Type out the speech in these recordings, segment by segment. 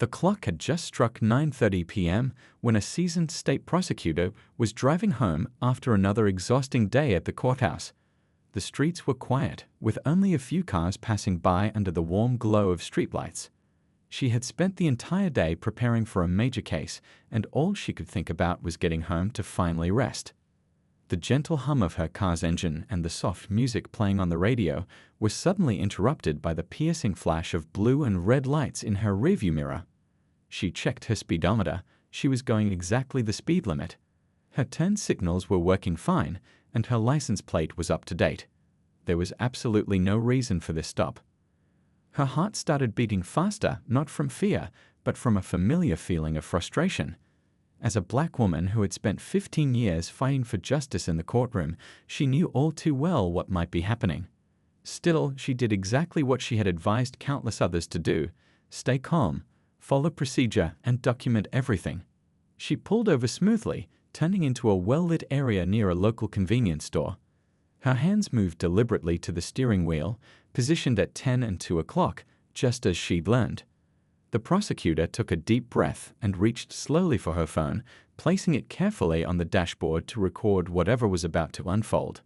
The clock had just struck 9:30 p.m. when a seasoned state prosecutor was driving home after another exhausting day at the courthouse. The streets were quiet, with only a few cars passing by under the warm glow of streetlights. She had spent the entire day preparing for a major case, and all she could think about was getting home to finally rest. The gentle hum of her car's engine and the soft music playing on the radio were suddenly interrupted by the piercing flash of blue and red lights in her rearview mirror. She checked her speedometer. She was going exactly the speed limit. Her turn signals were working fine, and her license plate was up to date. There was absolutely no reason for this stop. Her heart started beating faster, not from fear, but from a familiar feeling of frustration. As a black woman who had spent 15 years fighting for justice in the courtroom, she knew all too well what might be happening. Still, she did exactly what she had advised countless others to do: stay calm, follow procedure, and document everything. She pulled over smoothly, turning into a well-lit area near a local convenience store. Her hands moved deliberately to the steering wheel, positioned at 10 and 2 o'clock, just as she'd learned. The prosecutor took a deep breath and reached slowly for her phone, placing it carefully on the dashboard to record whatever was about to unfold.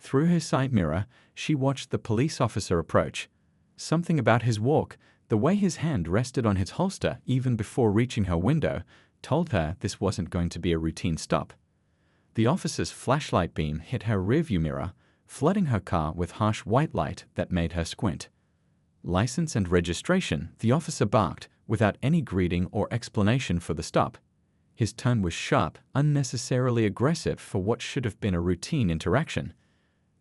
Through her side mirror, she watched the police officer approach. Something about his walk, the way his hand rested on his holster even before reaching her window, told her this wasn't going to be a routine stop. The officer's flashlight beam hit her rearview mirror, flooding her car with harsh white light that made her squint. "License and registration," the officer barked, without any greeting or explanation for the stop. His tone was sharp, unnecessarily aggressive for what should have been a routine interaction.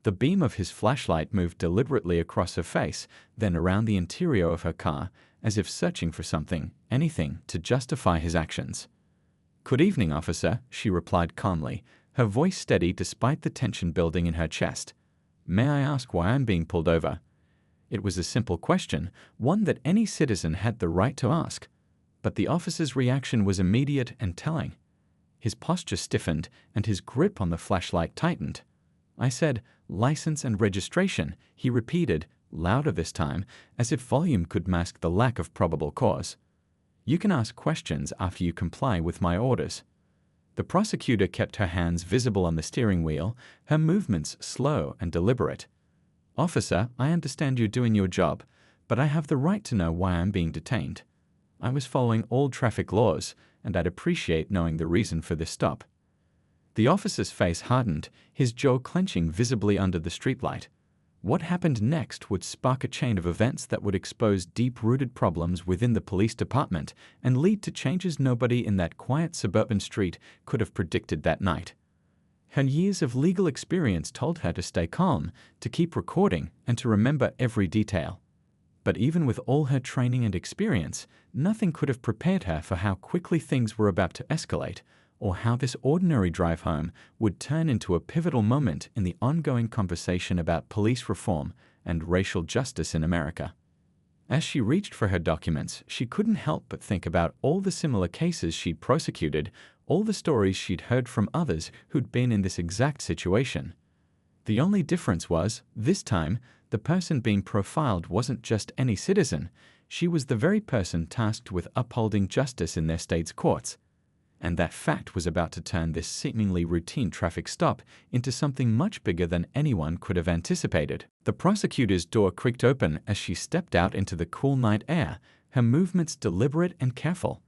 The beam of his flashlight moved deliberately across her face, then around the interior of her car, as if searching for something, anything, to justify his actions. "Good evening, officer," she replied calmly, her voice steady despite the tension building in her chest. "May I ask why I'm being pulled over?" It was a simple question, one that any citizen had the right to ask. But the officer's reaction was immediate and telling. His posture stiffened, and his grip on the flashlight tightened. "I said, license and registration," he repeated, louder this time, as if volume could mask the lack of probable cause. "You can ask questions after you comply with my orders." The prosecutor kept her hands visible on the steering wheel, her movements slow and deliberate. "Officer, I understand you're doing your job, but I have the right to know why I'm being detained. I was following all traffic laws, and I'd appreciate knowing the reason for this stop." The officer's face hardened, his jaw clenching visibly under the streetlight. What happened next would spark a chain of events that would expose deep-rooted problems within the police department and lead to changes nobody in that quiet suburban street could have predicted that night. Her years of legal experience told her to stay calm, to keep recording, and to remember every detail. But even with all her training and experience, nothing could have prepared her for how quickly things were about to escalate, or how this ordinary drive home would turn into a pivotal moment in the ongoing conversation about police reform and racial justice in America. As she reached for her documents, she couldn't help but think about all the similar cases she'd prosecuted, all the stories she'd heard from others who'd been in this exact situation. The only difference was, this time, the person being profiled wasn't just any citizen, she was the very person tasked with upholding justice in their state's courts. And that fact was about to turn this seemingly routine traffic stop into something much bigger than anyone could have anticipated. The prosecutor's door creaked open as she stepped out into the cool night air, her movements deliberate and careful.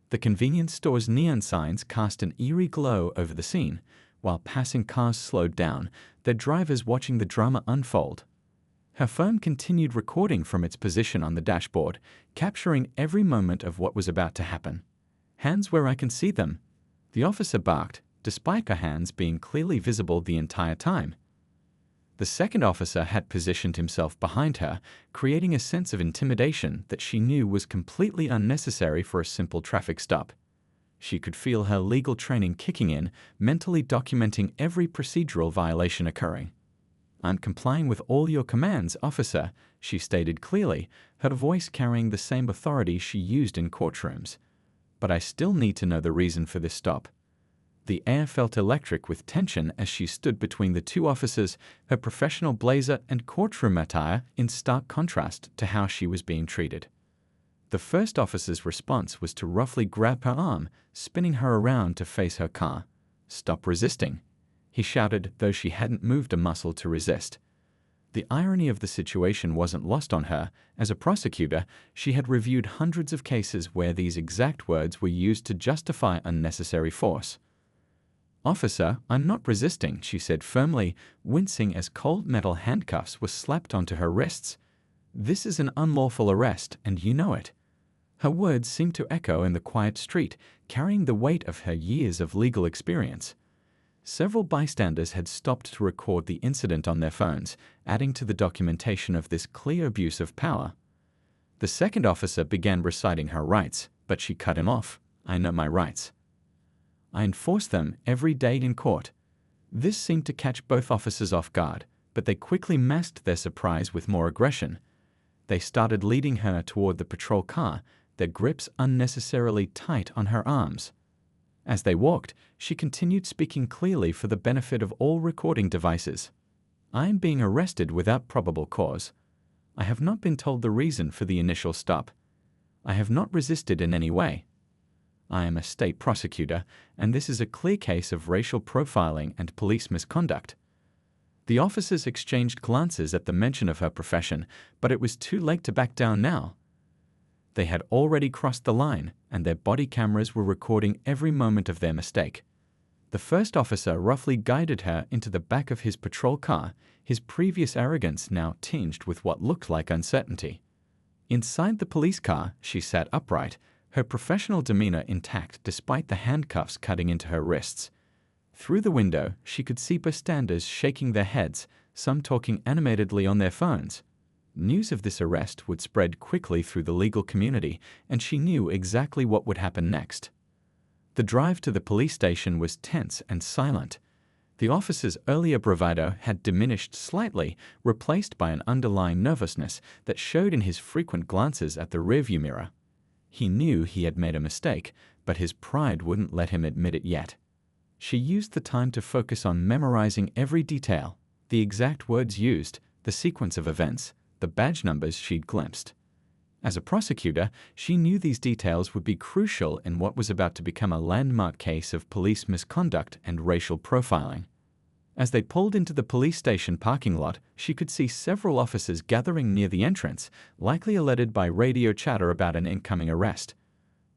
The convenience store's neon signs cast an eerie glow over the scene, while passing cars slowed down, their drivers watching the drama unfold. Her phone continued recording from its position on the dashboard, capturing every moment of what was about to happen. "Hands where I can see them," the officer barked, despite her hands being clearly visible the entire time. The second officer had positioned himself behind her, creating a sense of intimidation that she knew was completely unnecessary for a simple traffic stop. She could feel her legal training kicking in, mentally documenting every procedural violation occurring. "I'm complying with all your commands, officer," she stated clearly, her voice carrying the same authority she used in courtrooms. "But I still need to know the reason for this stop." The air felt electric with tension as she stood between the two officers, her professional blazer and courtroom attire in stark contrast to how she was being treated. The first officer's response was to roughly grab her arm, spinning her around to face her car. "Stop resisting," he shouted, though she hadn't moved a muscle to resist. The irony of the situation wasn't lost on her. As a prosecutor, she had reviewed hundreds of cases where these exact words were used to justify unnecessary force. "Officer, I'm not resisting," she said firmly, wincing as cold metal handcuffs were slapped onto her wrists. "This is an unlawful arrest, and you know it." Her words seemed to echo in the quiet street, carrying the weight of her years of legal experience. Several bystanders had stopped to record the incident on their phones, adding to the documentation of this clear abuse of power. The second officer began reciting her rights, but she cut him off. "I know my rights. I enforce them every day in court." This seemed to catch both officers off guard, but they quickly masked their surprise with more aggression. They started leading her toward the patrol car, their grips unnecessarily tight on her arms. As they walked, she continued speaking clearly for the benefit of all recording devices. "I am being arrested without probable cause. I have not been told the reason for the initial stop. I have not resisted in any way. I am a state prosecutor, and this is a clear case of racial profiling and police misconduct." The officers exchanged glances at the mention of her profession, but it was too late to back down now. They had already crossed the line, and their body cameras were recording every moment of their mistake. The first officer roughly guided her into the back of his patrol car, his previous arrogance now tinged with what looked like uncertainty. Inside the police car, she sat upright, her professional demeanor intact despite the handcuffs cutting into her wrists. Through the window, she could see bystanders shaking their heads, some talking animatedly on their phones. News of this arrest would spread quickly through the legal community, and she knew exactly what would happen next. The drive to the police station was tense and silent. The officer's earlier bravado had diminished slightly, replaced by an underlying nervousness that showed in his frequent glances at the rearview mirror. He knew he had made a mistake, but his pride wouldn't let him admit it yet. She used the time to focus on memorizing every detail, the exact words used, the sequence of events, the badge numbers she'd glimpsed. As a prosecutor, she knew these details would be crucial in what was about to become a landmark case of police misconduct and racial profiling. As they pulled into the police station parking lot, she could see several officers gathering near the entrance, likely alerted by radio chatter about an incoming arrest.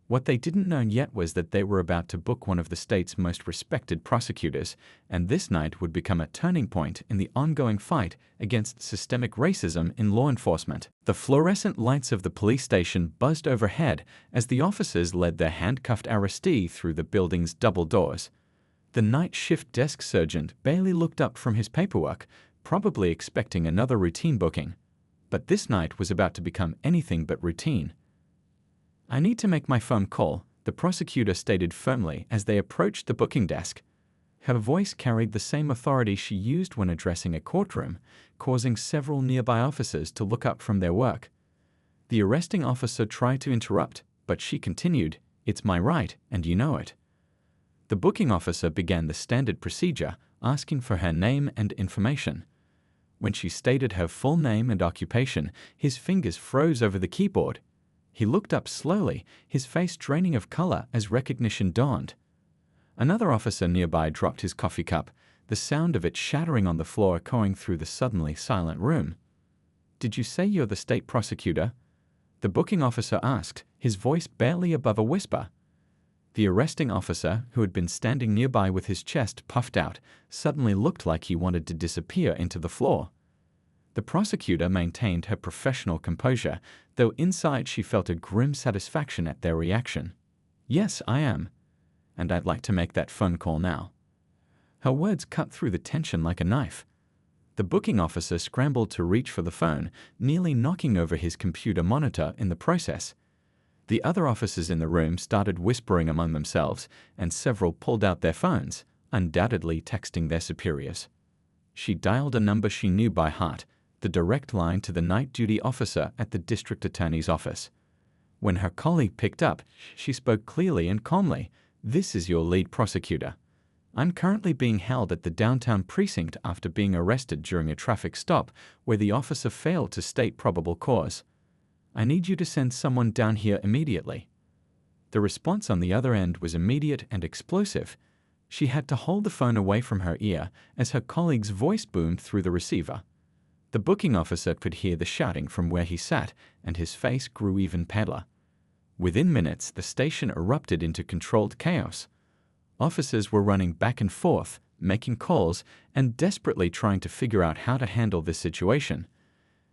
What they didn't know yet was that they were about to book one of the state's most respected prosecutors, and this night would become a turning point in the ongoing fight against systemic racism in law enforcement. The fluorescent lights of the police station buzzed overhead as the officers led their handcuffed arrestee through the building's double doors. The night shift desk sergeant barely looked up from his paperwork, probably expecting another routine booking. But this night was about to become anything but routine. "I need to make my phone call," the prosecutor stated firmly as they approached the booking desk. Her voice carried the same authority she used when addressing a courtroom, causing several nearby officers to look up from their work. The arresting officer tried to interrupt, but she continued, "It's my right, and you know it." The booking officer began the standard procedure, asking for her name and information. When she stated her full name and occupation, his fingers froze over the keyboard. He looked up slowly, his face draining of color as recognition dawned. Another officer nearby dropped his coffee cup, the sound of it shattering on the floor echoing through the suddenly silent room. "Did you say you're the state prosecutor?" the booking officer asked, his voice barely above a whisper. The arresting officer, who had been standing nearby with his chest puffed out, suddenly looked like he wanted to disappear into the floor. The prosecutor maintained her professional composure, though inside she felt a grim satisfaction at their reaction. "Yes, I am. And I'd like to make that phone call now." Her words cut through the tension like a knife. The booking officer scrambled to reach for the phone, nearly knocking over his computer monitor in the process. The other officers in the room started whispering among themselves, and several pulled out their phones, undoubtedly texting their superiors. She dialed a number she knew by heart, the direct line to the night duty officer at the district attorney's office. When her colleague picked up, she spoke clearly and calmly. "This is your lead prosecutor. I'm currently being held at the downtown precinct after being arrested during a traffic stop where the officer failed to state probable cause. I need you to send someone down here immediately." The response on the other end was immediate and explosive. She had to hold the phone away from her ear as her colleague's voice boomed through the receiver. The booking officer could hear the shouting from where he sat, and his face grew even paler. Within minutes, the station erupted into controlled chaos. Officers were running back and forth, making calls, and desperately trying to figure out how to handle this situation.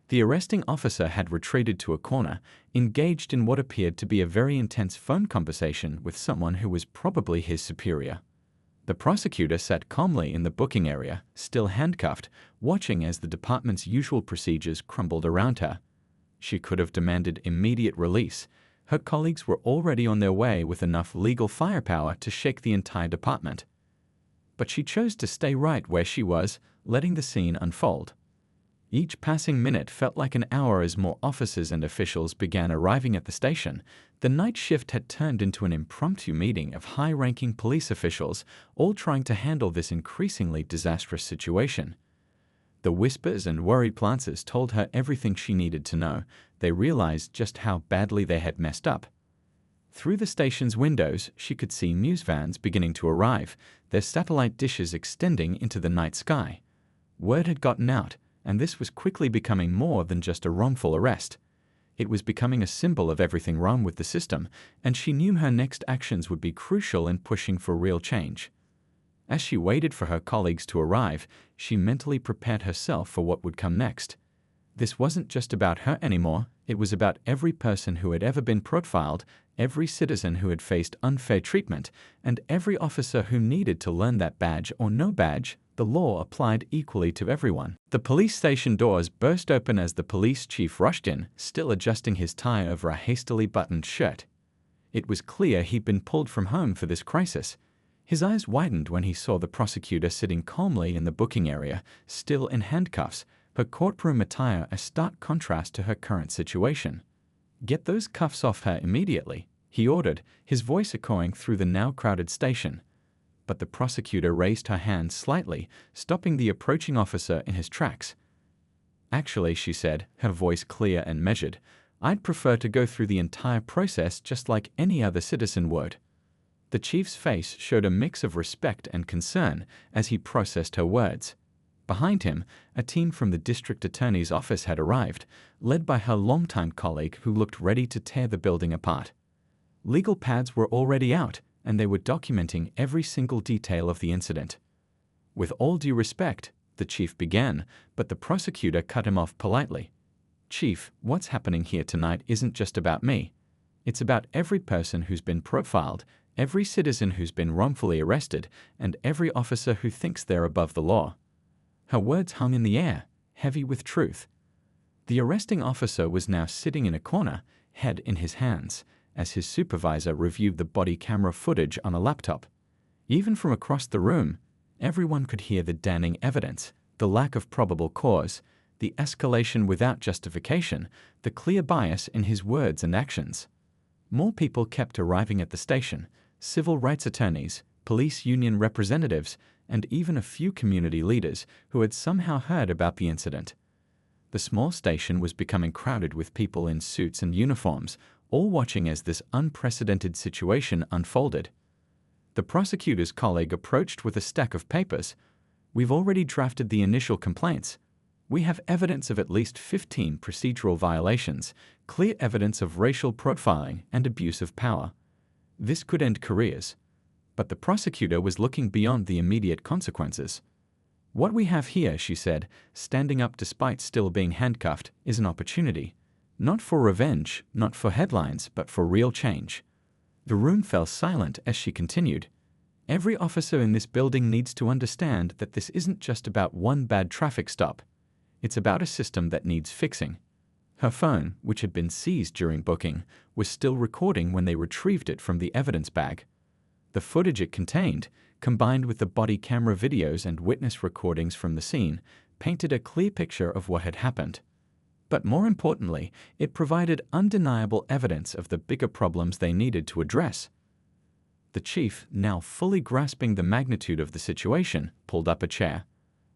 The arresting officer had retreated to a corner, engaged in what appeared to be a very intense phone conversation with someone who was probably his superior. The prosecutor sat calmly in the booking area, still handcuffed, watching as the department's usual procedures crumbled around her. She could have demanded immediate release. Her colleagues were already on their way with enough legal firepower to shake the entire department. But she chose to stay right where she was, letting the scene unfold. Each passing minute felt like an hour as more officers and officials began arriving at the station. The night shift had turned into an impromptu meeting of high-ranking police officials, all trying to handle this increasingly disastrous situation. The whispers and worried glances told her everything she needed to know. They realized just how badly they had messed up. Through the station's windows, she could see news vans beginning to arrive, their satellite dishes extending into the night sky. Word had gotten out, and this was quickly becoming more than just a wrongful arrest. It was becoming a symbol of everything wrong with the system, and she knew her next actions would be crucial in pushing for real change. As she waited for her colleagues to arrive, she mentally prepared herself for what would come next. This wasn't just about her anymore, it was about every person who had ever been profiled, every citizen who had faced unfair treatment, and every officer who needed to learn that badge or no badge, the law applied equally to everyone. The police station doors burst open as the police chief rushed in, still adjusting his tie over a hastily buttoned shirt. It was clear he'd been pulled from home for this crisis. His eyes widened when he saw the prosecutor sitting calmly in the booking area, still in handcuffs, her courtroom attire a stark contrast to her current situation. "Get those cuffs off her immediately," he ordered, his voice echoing through the now crowded station. But the prosecutor raised her hand slightly, stopping the approaching officer in his tracks. "Actually," she said, her voice clear and measured, "I'd prefer to go through the entire process just like any other citizen would." The chief's face showed a mix of respect and concern as he processed her words. Behind him, a team from the district attorney's office had arrived, led by her longtime colleague who looked ready to tear the building apart. Legal pads were already out, and they were documenting every single detail of the incident. "With all due respect," the chief began, but the prosecutor cut him off politely. "Chief, what's happening here tonight isn't just about me. It's about every person who's been profiled, every citizen who's been wrongfully arrested, and every officer who thinks they're above the law." Her words hung in the air, heavy with truth. The arresting officer was now sitting in a corner, head in his hands, as his supervisor reviewed the body camera footage on a laptop. Even from across the room, everyone could hear the damning evidence, the lack of probable cause, the escalation without justification, the clear bias in his words and actions. More people kept arriving at the station, civil rights attorneys, police union representatives, and even a few community leaders who had somehow heard about the incident. The small station was becoming crowded with people in suits and uniforms, all watching as this unprecedented situation unfolded. The prosecutor's colleague approached with a stack of papers. "We've already drafted the initial complaints. We have evidence of at least 15 procedural violations, clear evidence of racial profiling and abuse of power. This could end careers." But the prosecutor was looking beyond the immediate consequences. "What we have here," she said, standing up despite still being handcuffed, "is an opportunity. Not for revenge, not for headlines, but for real change." The room fell silent as she continued. "Every officer in this building needs to understand that this isn't just about one bad traffic stop. It's about a system that needs fixing." Her phone, which had been seized during booking, was still recording when they retrieved it from the evidence bag. The footage it contained, combined with the body camera videos and witness recordings from the scene, painted a clear picture of what had happened. But more importantly, it provided undeniable evidence of the bigger problems they needed to address. The chief, now fully grasping the magnitude of the situation, pulled up a chair.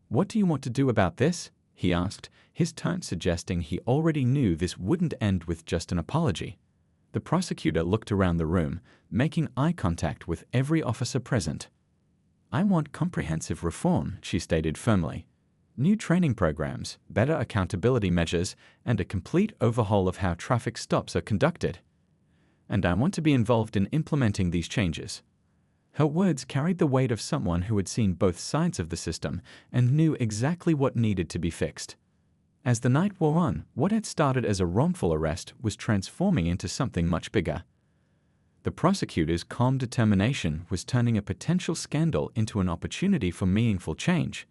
"What do you want to do about this?" he asked, his tone suggesting he already knew this wouldn't end with just an apology. The prosecutor looked around the room, making eye contact with every officer present. "I want comprehensive reform," she stated firmly. "New training programs, better accountability measures, and a complete overhaul of how traffic stops are conducted. And I want to be involved in implementing these changes." Her words carried the weight of someone who had seen both sides of the system and knew exactly what needed to be fixed. As the night wore on, what had started as a wrongful arrest was transforming into something much bigger. The prosecutor's calm determination was turning a potential scandal into an opportunity for meaningful change.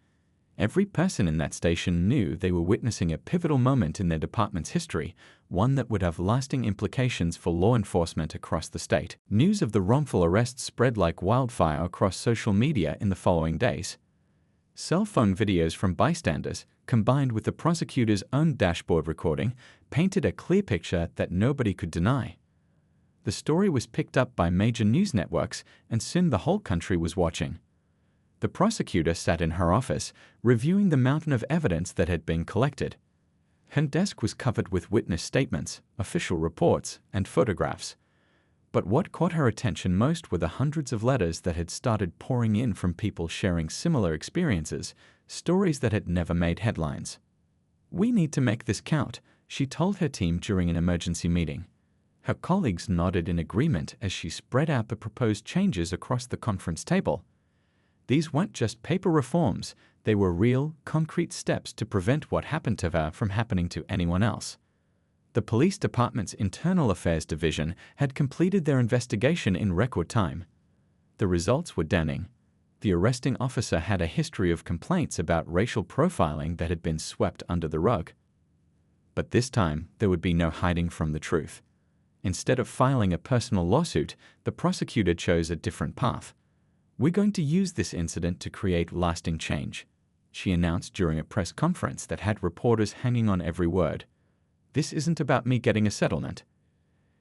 Every person in that station knew they were witnessing a pivotal moment in their department's history, one that would have lasting implications for law enforcement across the state. News of the wrongful arrest spread like wildfire across social media in the following days. Cell phone videos from bystanders, combined with the prosecutor's own dashboard recording, painted a clear picture that nobody could deny. The story was picked up by major news networks, and soon the whole country was watching. The prosecutor sat in her office, reviewing the mountain of evidence that had been collected. Her desk was covered with witness statements, official reports, and photographs. But what caught her attention most were the hundreds of letters that had started pouring in from people sharing similar experiences, stories that had never made headlines. "We need to make this count," she told her team during an emergency meeting. Her colleagues nodded in agreement as she spread out the proposed changes across the conference table. These weren't just paper reforms, they were real, concrete steps to prevent what happened to her from happening to anyone else. The police department's Internal Affairs Division had completed their investigation in record time. The results were damning. The arresting officer had a history of complaints about racial profiling that had been swept under the rug. But this time, there would be no hiding from the truth. Instead of filing a personal lawsuit, the prosecutor chose a different path. "We're going to use this incident to create lasting change," she announced during a press conference that had reporters hanging on every word. "This isn't about me getting a settlement.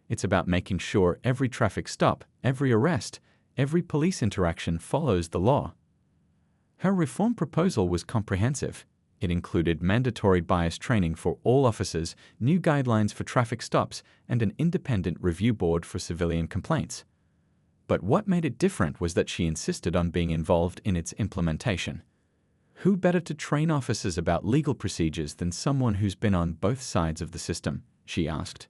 It's about making sure every traffic stop, every arrest, every police interaction follows the law." Her reform proposal was comprehensive. It included mandatory bias training for all officers, new guidelines for traffic stops, and an independent review board for civilian complaints. But what made it different was that she insisted on being involved in its implementation. Who better to train officers about legal procedures than someone who's been on both sides of the system, she asked.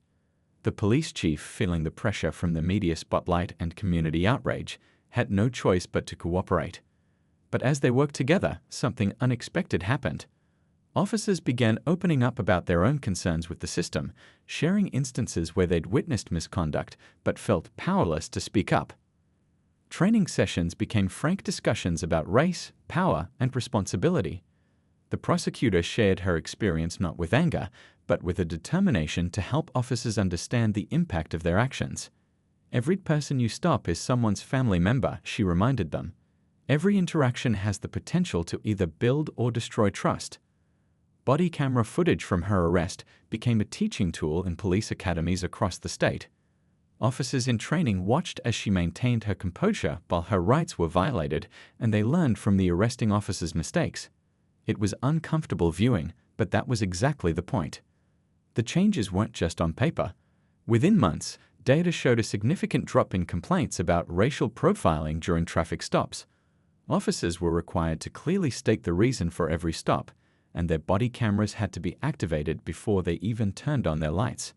The police chief, feeling the pressure from the media spotlight and community outrage, had no choice but to cooperate. But as they worked together, something unexpected happened. Officers began opening up about their own concerns with the system, sharing instances where they'd witnessed misconduct but felt powerless to speak up. Training sessions became frank discussions about race, power, and responsibility. The prosecutor shared her experience not with anger, but with a determination to help officers understand the impact of their actions. "Every person you stop is someone's family member," she reminded them. "Every interaction has the potential to either build or destroy trust." Body camera footage from her arrest became a teaching tool in police academies across the state. Officers in training watched as she maintained her composure while her rights were violated, and they learned from the arresting officer's mistakes. It was uncomfortable viewing, but that was exactly the point. The changes weren't just on paper. Within months, data showed a significant drop in complaints about racial profiling during traffic stops. Officers were required to clearly state the reason for every stop, and their body cameras had to be activated before they even turned on their lights.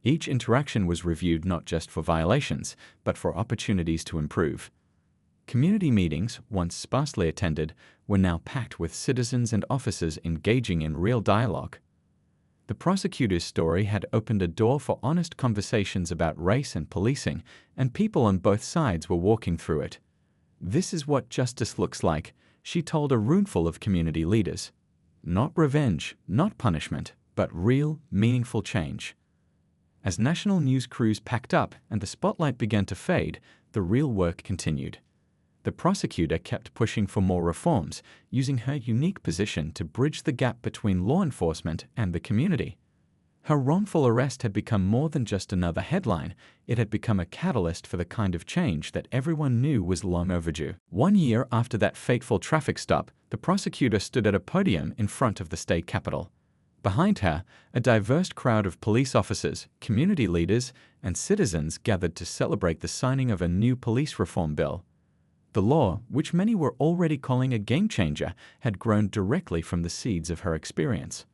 Each interaction was reviewed not just for violations, but for opportunities to improve. Community meetings, once sparsely attended, were now packed with citizens and officers engaging in real dialogue. The prosecutor's story had opened a door for honest conversations about race and policing, and people on both sides were walking through it. "This is what justice looks like," she told a roomful of community leaders. "Not revenge, not punishment, but real, meaningful change." As national news crews packed up and the spotlight began to fade, the real work continued. The prosecutor kept pushing for more reforms, using her unique position to bridge the gap between law enforcement and the community. Her wrongful arrest had become more than just another headline. It had become a catalyst for the kind of change that everyone knew was long overdue. 1 year after that fateful traffic stop, the prosecutor stood at a podium in front of the state capitol. Behind her, a diverse crowd of police officers, community leaders, and citizens gathered to celebrate the signing of a new police reform bill. The law, which many were already calling a game changer, had grown directly from the seeds of her experience.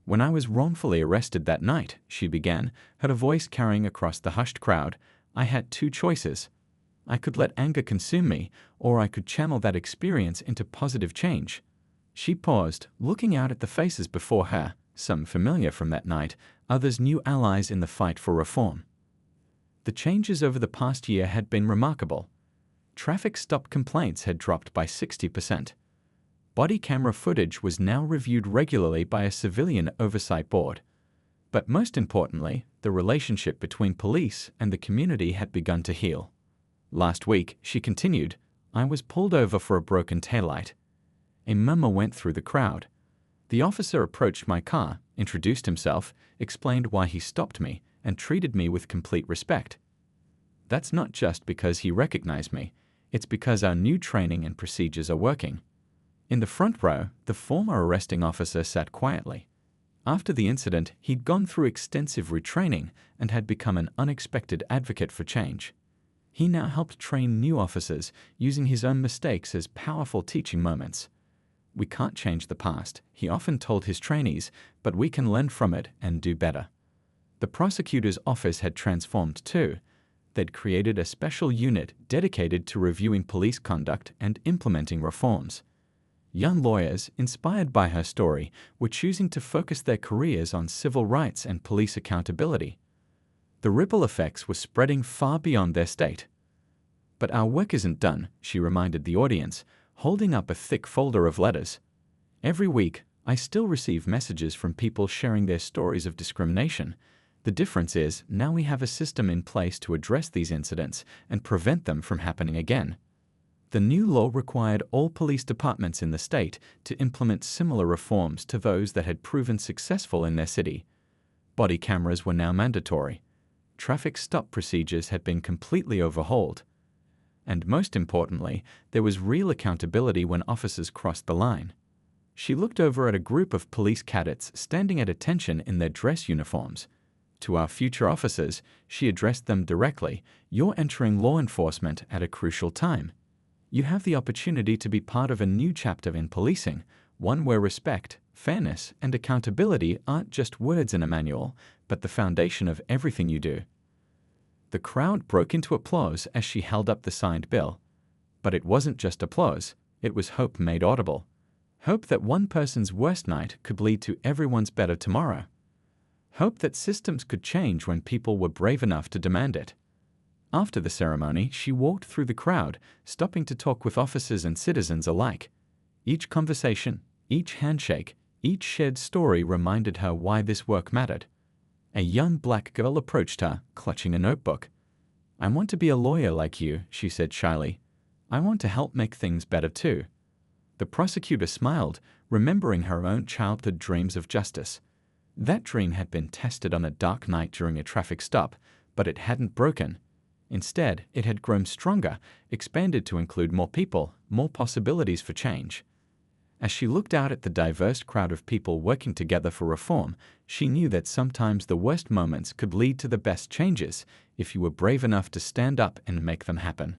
"When I was wrongfully arrested that night," she began, her voice carrying across the hushed crowd, "I had two choices. I could let anger consume me, or I could channel that experience into positive change." She paused, looking out at the faces before her, some familiar from that night, others new allies in the fight for reform. The changes over the past year had been remarkable. Traffic stop complaints had dropped by 60%. Body camera footage was now reviewed regularly by a civilian oversight board. But most importantly, the relationship between police and the community had begun to heal. "Last week," she continued, "I was pulled over for a broken taillight. A murmur went through the crowd. The officer approached my car, introduced himself, explained why he stopped me, and treated me with complete respect. That's not just because he recognized me, it's because our new training and procedures are working." In the front row, the former arresting officer sat quietly. After the incident, he'd gone through extensive retraining and had become an unexpected advocate for change. He now helped train new officers, using his own mistakes as powerful teaching moments. "We can't change the past," he often told his trainees, "but we can learn from it and do better." The prosecutor's office had transformed too. They'd created a special unit dedicated to reviewing police conduct and implementing reforms. Young lawyers, inspired by her story, were choosing to focus their careers on civil rights and police accountability. The ripple effects were spreading far beyond their state. "But our work isn't done," she reminded the audience, holding up a thick folder of letters. "Every week, I still receive messages from people sharing their stories of discrimination. The difference is, now we have a system in place to address these incidents and prevent them from happening again." The new law required all police departments in the state to implement similar reforms to those that had proven successful in their city. Body cameras were now mandatory. Traffic stop procedures had been completely overhauled. And most importantly, there was real accountability when officers crossed the line. She looked over at a group of police cadets standing at attention in their dress uniforms. To our future officers, she addressed them directly, "You're entering law enforcement at a crucial time. You have the opportunity to be part of a new chapter in policing, one where respect, fairness, and accountability aren't just words in a manual, but the foundation of everything you do." The crowd broke into applause as she held up the signed bill. But it wasn't just applause, it was hope made audible. Hope that one person's worst night could lead to everyone's better tomorrow. Hope that systems could change when people were brave enough to demand it. After the ceremony, she walked through the crowd, stopping to talk with officers and citizens alike. Each conversation, each handshake, each shared story reminded her why this work mattered. A young black girl approached her, clutching a notebook. "I want to be a lawyer like you," she said shyly. "I want to help make things better too." The prosecutor smiled, remembering her own childhood dreams of justice. That dream had been tested on a dark night during a traffic stop, but it hadn't broken. Instead, it had grown stronger, expanded to include more people, more possibilities for change. As she looked out at the diverse crowd of people working together for reform, she knew that sometimes the worst moments could lead to the best changes if you were brave enough to stand up and make them happen.